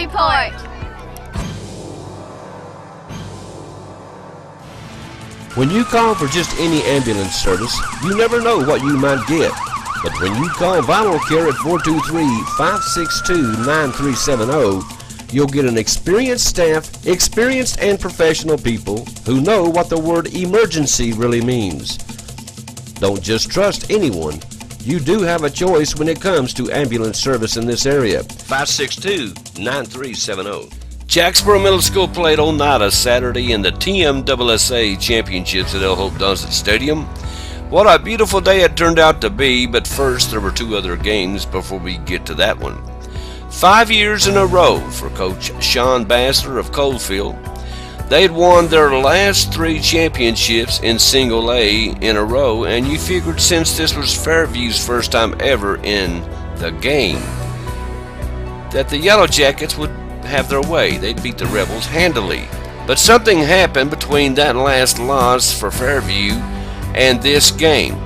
Report. When you call for just any ambulance service, you never know what you might get. But when you call Vital Care at 423-562-9370, you'll get an experienced staff, experienced and professional people who know what the word emergency really means. Don't just trust anyone. You do have a choice when it comes to ambulance service in this area. 562-9370. Jacksboro Middle School played Oneida Saturday in the TMSSA Championships at El Hope Donsit Stadium. What a beautiful day it turned out to be, but first there were two other games before we get to that one. 5 years in a row for Coach Sean Bassler of Coalfield. They'd won their last 3 championships in single A in a row, and you figured since this was Fairview's first time ever in the game, that the Yellow Jackets would have their way. They'd beat the Rebels handily. But something happened between that last loss for Fairview and this game.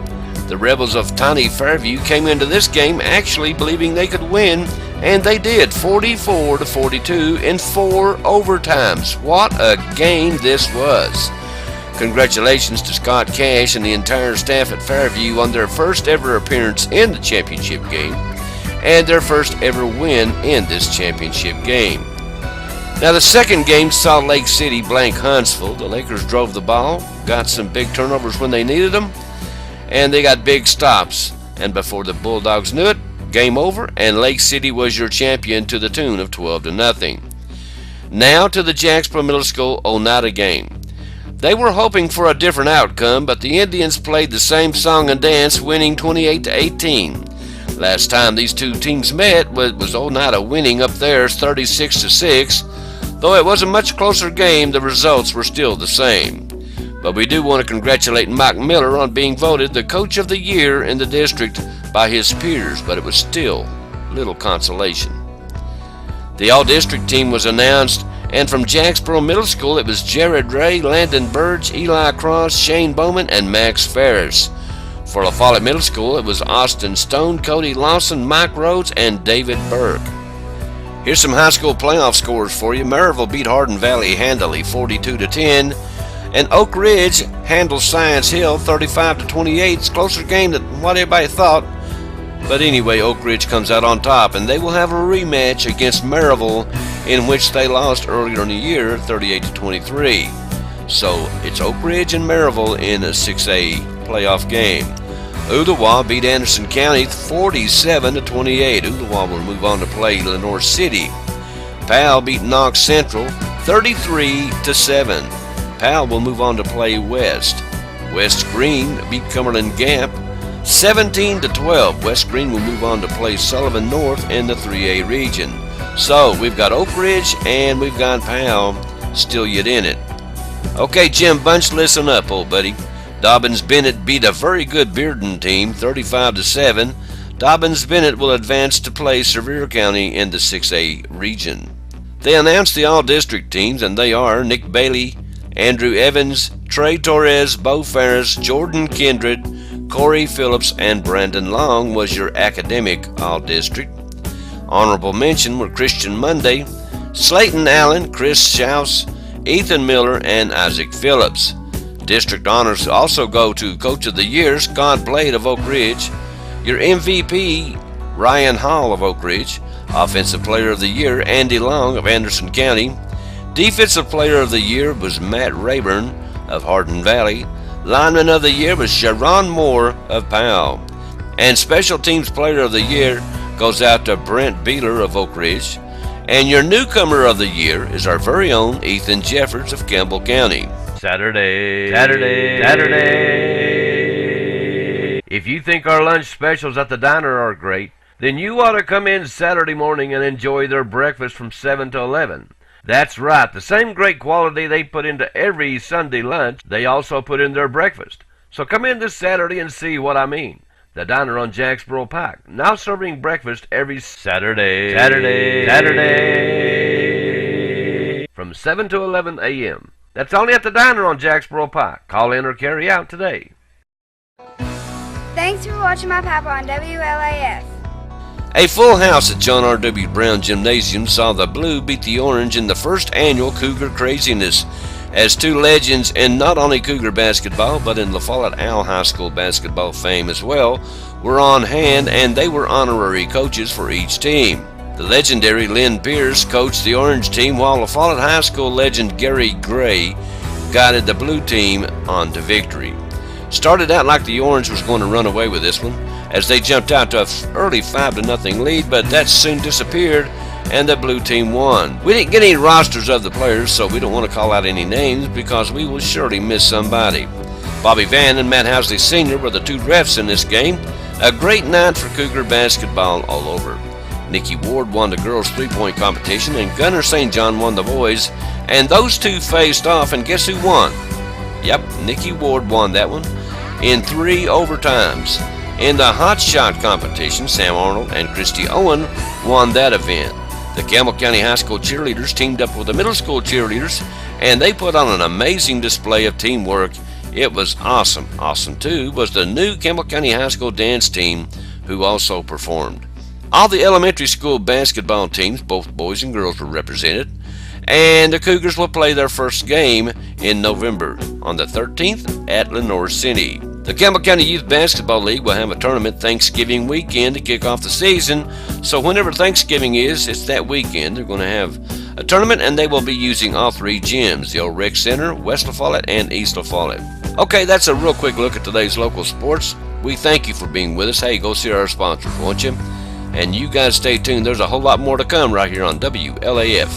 The Rebels of tiny Fairview came into this game actually believing they could win, and they did, 44-42 in 4 overtimes. What a game this was. Congratulations to Scott Cash and the entire staff at Fairview on their first ever appearance in the championship game and their first ever win in this championship game. Now the second game saw Lake City blank Huntsville. The Lakers drove the ball, got some big turnovers when they needed them, and they got big stops. And before the Bulldogs knew it, game over, and Lake City was your champion to the tune of 12-0. Now to the Jacksboro Middle School Oneida game. They were hoping for a different outcome, but the Indians played the same song and dance, winning 28-18. Last time these two teams met was Oneida winning up theirs 36-6. Though it was a much closer game, the results were still the same. But we do want to congratulate Mike Miller on being voted the Coach of the Year in the district by his peers, but it was still little consolation. The all-district team was announced, and from Jacksboro Middle School it was Jared Ray, Landon Burge, Eli Cross, Shane Bowman, and Max Ferris. For La Follette Middle School it was Austin Stone, Cody Lawson, Mike Rhodes, and David Burke. Here's some high school playoff scores for you. Maryville beat Hardin Valley handily 42-10. And Oak Ridge handled Science Hill 35-28. It's a closer game than what everybody thought. But anyway, Oak Ridge comes out on top, and they will have a rematch against Maryville, in which they lost earlier in the year 38-23. So it's Oak Ridge and Maryville in a 6A playoff game. Ooltewah beat Anderson County 47-28. Ooltewah will move on to play Lenoir City. Powell beat Knox Central 33-7. Powell will move on to play West. West Green beat Cumberland Gap 17-12. West Green will move on to play Sullivan North in the 3A region. So we've got Oak Ridge and we've got Powell still yet in it. Okay, Jim Bunch, listen up, old buddy. Dobbins-Bennett beat a very good Bearden team 35-7. Dobbins-Bennett will advance to play Sevier County in the 6A region. They announced the all-district teams, and they are Nick Bailey, Andrew Evans, Trey Torres, Bo Ferris, Jordan Kindred, Corey Phillips, and Brandon Long was your academic all-district. Honorable mention were Christian Monday, Slayton Allen, Chris Schaus, Ethan Miller, and Isaac Phillips. District honors also go to Coach of the Year, Scott Blade of Oak Ridge, your MVP, Ryan Hall of Oak Ridge, Offensive Player of the Year, Andy Long of Anderson County, Defensive Player of the Year was Matt Rayburn of Hardin Valley, Lineman of the Year was Sharon Moore of Powell, and Special Teams Player of the Year goes out to Brent Beeler of Oak Ridge, and your Newcomer of the Year is our very own Ethan Jeffords of Campbell County. Saturday. If you think our lunch specials at the diner are great, then you ought to come in Saturday morning and enjoy their breakfast from 7 to 11. That's right, the same great quality they put into every Sunday lunch, they also put in their breakfast. So come in this Saturday and see what I mean. The diner on Jacksboro Pike, now serving breakfast every Saturday. From 7 to 11 a.m. That's only at the diner on Jacksboro Pike. Call in or carry out today. Thanks for watching my papa on WLAS. A full house at John R.W. Brown Gymnasium saw the Blue beat the Orange in the first annual Cougar Craziness, as two legends in not only Cougar basketball but in La Follette Owl High School basketball fame as well were on hand, and they were honorary coaches for each team. The legendary Lynn Pierce coached the Orange team, while La Follette High School legend Gary Gray guided the Blue team on to victory. Started out like the Orange was going to run away with this one, as they jumped out to an early 5-0 lead, but that soon disappeared and the Blue team won. We didn't get any rosters of the players, so we don't want to call out any names because we will surely miss somebody. Bobby Van and Matt Housley Sr. were the two refs in this game. A great night for Cougar basketball all over. Nikki Ward won the girls' three-point competition, and Gunnar St. John won the boys, and those two faced off, and guess who won? Yep, Nikki Ward won that one in 3 overtimes. In the hot shot competition, Sam Arnold and Christy Owen won that event. The Campbell County High School cheerleaders teamed up with the middle school cheerleaders, and they put on an amazing display of teamwork. It was awesome. Awesome, too, was the new Campbell County High School dance team, who also performed. All the elementary school basketball teams, both boys and girls, were represented, and the Cougars will play their first game in November on the 13th at Lenoir City. The Campbell County Youth Basketball League will have a tournament Thanksgiving weekend to kick off the season, so whenever Thanksgiving is, it's that weekend. They're going to have a tournament, and they will be using all 3 gyms, the old Rec Center, West La Follette, and East La Follette. Okay, that's a real quick look at today's local sports. We thank you for being with us. Hey, go see our sponsors, won't you? And you guys stay tuned. There's a whole lot more to come right here on WLAF.